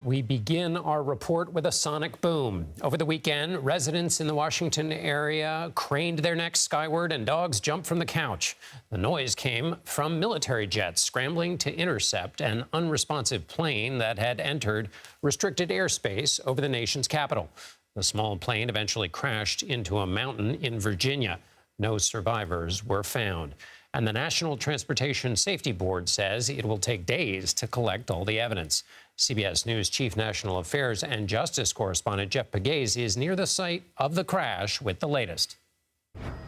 We begin our report with a sonic boom. Over the weekend, residents in the Washington area craned their necks skyward and dogs jumped from the couch. The noise came from military jets scrambling to intercept an unresponsive plane that had entered restricted airspace over the nation's capital. The small plane eventually crashed into a mountain in Virginia. No survivors were found. And the National Transportation Safety Board says it will take days to collect all the evidence. CBS News Chief National Affairs and Justice correspondent Jeff Pegues is near the site of the crash with the latest.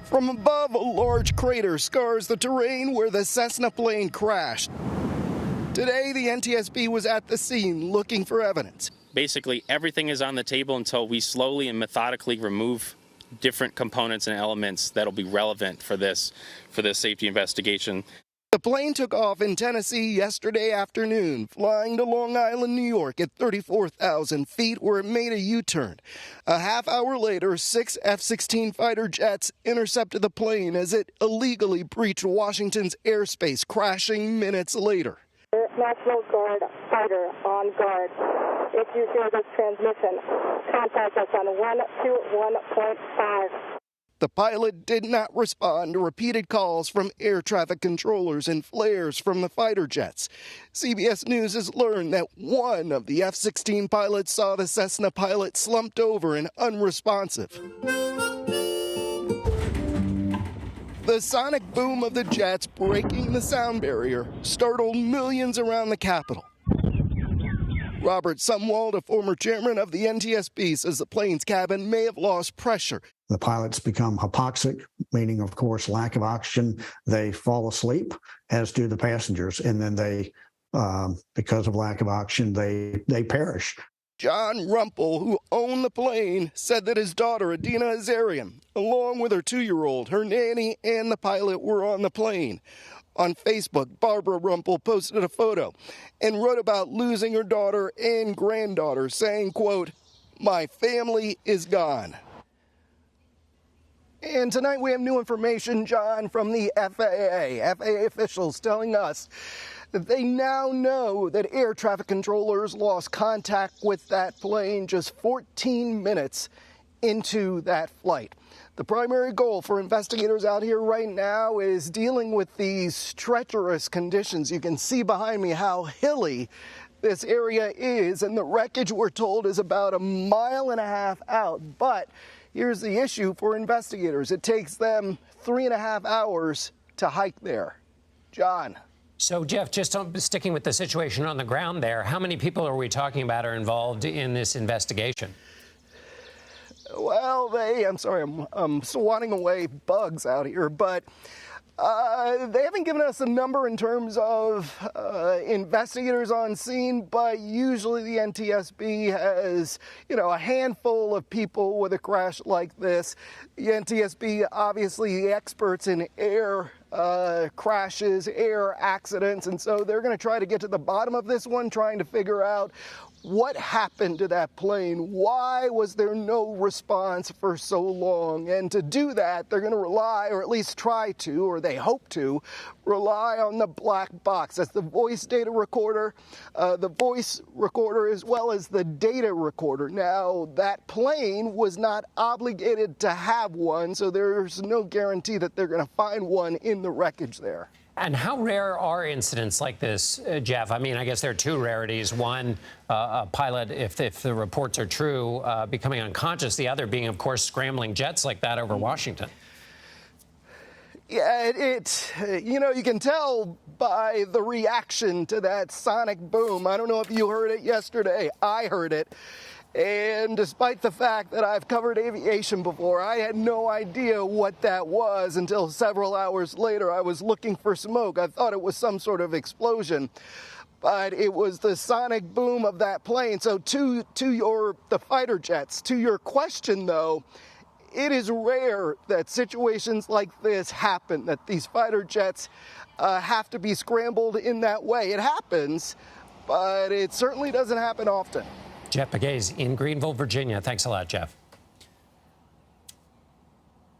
From above, a large crater scars the terrain where the Cessna plane crashed. Today, the NTSB was at the scene looking for evidence. Basically, everything is on the table until we slowly and methodically remove different components and elements that'll be relevant for this safety investigation. The plane took off in Tennessee yesterday afternoon, flying to Long Island, New York at 34,000 feet, where it made a U-turn. A half hour later, 6 F-16 fighter jets intercepted the plane as it illegally breached Washington's airspace, crashing minutes later. National Guard fighter on guard. If you hear this transmission, contact us on 121.5. The pilot did not respond to repeated calls from air traffic controllers and flares from the fighter jets. CBS News has learned that one of the F-16 pilots saw the Cessna pilot slumped over and unresponsive. The sonic boom of the jets breaking the sound barrier startled millions around the Capitol. Robert Sumwalt, a former chairman of the NTSB, says the plane's cabin may have lost pressure. The pilots become hypoxic, meaning, of course, lack of oxygen. They fall asleep, as do the passengers, and then they, because of lack of oxygen, they perish. John Rumpel, who owned the plane, said that his daughter, Adina Azarian, along with her 2-year-old, her nanny, and the pilot were on the plane. On Facebook, Barbara Rumpel posted a photo and wrote about losing her daughter and granddaughter, saying, quote, "My family is gone." And tonight we have new information, John, from the FAA. FAA officials telling us that they now know that air traffic controllers lost contact with that plane just 14 minutes into that flight. The primary goal for investigators out here right now is dealing with these treacherous conditions. You can see behind me how hilly this area is, and the wreckage, we're told, is about 1.5 miles out. But here's the issue for investigators. It takes them 3.5 hours to hike there. John. So, Jeff, just sticking with the situation on the ground there, how many people are we talking about are involved in this investigation? Well, I'm swatting away bugs out here, but they haven't given us a number in terms of investigators on scene, but usually the NTSB has, a handful of people with a crash like this. The NTSB, obviously, the experts in air crashes, air accidents, and so they're going to try to get to the bottom of this one, trying to figure out what happened to that plane? Why was there no response for so long? And to do that, they're going to rely, or at least try to, or they hope to, rely on the black box. That's the voice data recorder, the voice recorder, as well as the data recorder. Now, that plane was not obligated to have one, so there's no guarantee that they're going to find one in the wreckage there. And how rare are incidents like this, Jeff? I mean, I guess there are two rarities. One, a pilot, if the reports are true, becoming unconscious. The other being, of course, scrambling jets like that over Washington. Yeah, you can tell by the reaction to that sonic boom. I don't know if you heard it yesterday. I heard it. And despite the fact that I've covered aviation before, I had no idea what that was until several hours later. I was looking for smoke. I thought it was some sort of explosion, but it was the sonic boom of that plane. So to the fighter jets, to your question though, it is rare that situations like this happen, that these fighter jets have to be scrambled in that way. It happens, but it certainly doesn't happen often. Jeff Pegues in Greenville, Virginia. Thanks a lot, Jeff.